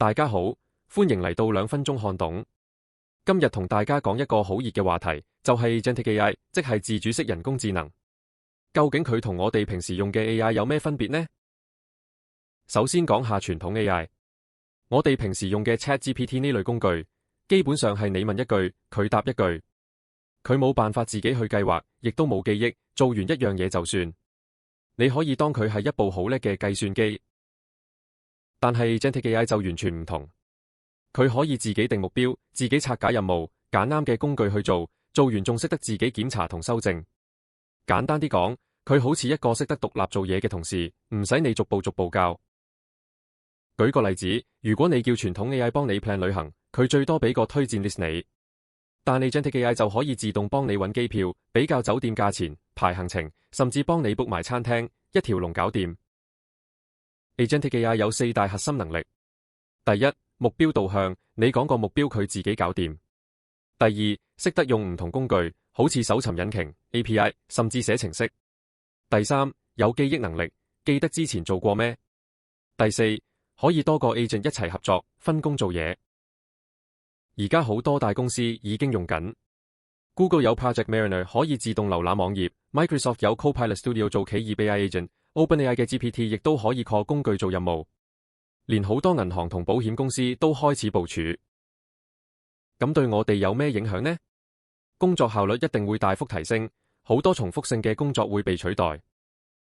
大家好，歡迎嚟到2分鐘看懂。今日同大家講一個好熱嘅話題，就係 Agentic AI，即係自主式人工智能。究竟佢同我哋平時用嘅 AI 有咩分別呢？首先講下傳統 AI， 我哋平時用嘅 ChatGPT 呢類工具，基本上係你問一句，佢答一句，佢冇辦法自己去計劃，亦都冇記憶，做完一樣嘢就算。你可以當佢係一部好叻嘅計算機。但係 Agentic AI 就完全唔同，佢可以自己定目標，自己拆解任務，揀啱嘅工具去做，做完仲識得自己檢查同修正。簡單啲講，佢好似一個識得獨立做嘢嘅同事，唔使你逐步教。舉個例子，如果你叫傳統 AI 幫你 plan 旅行，佢最多俾個推薦 list 你，但 Agentic AI 就可以自動幫你揾機票，比較酒店價錢，排行程，甚至幫你 book 埋餐廳，一條龍搞掂。Agentic AI 有4大核心能力。第一，目標導向，你講個目標佢自己搞掂。第二，識得用唔同工具，好似搜尋引擎、API， 甚至寫程式。第三，有記憶能力，記得之前做過咩。第四，可以多個 agent 一齊合作，分工做嘢。而家好多大公司已經用緊。Google 有 Project Mariner 可以自動瀏覽網頁， Microsoft 有 Copilot Studio 做企業 AI agent，OpenAI 嘅 GPT 亦都可以 call 工具做任務，連好多銀行同保險公司都開始部署。咁對我哋有咩影響呢？工作效率一定會大幅提升，好多重複性嘅工作會被取代，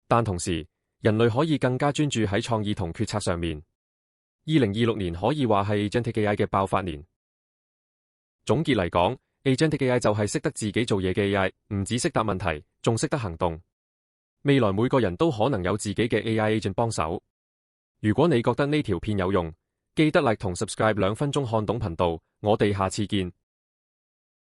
但同時人類可以更加專注喺創意同決策上面。2026年可以話係 Agentic AI 嘅爆發年。總結嚟講，Agentic AI 就係識得自己做嘢嘅 AI， 唔止識答問題，仲識得行動。未來每個人都可能有自己嘅 AI agent 幫手。如果你覺得呢條片有用，記得 like 同 subscribe 2分鐘看懂頻道，我哋下次見。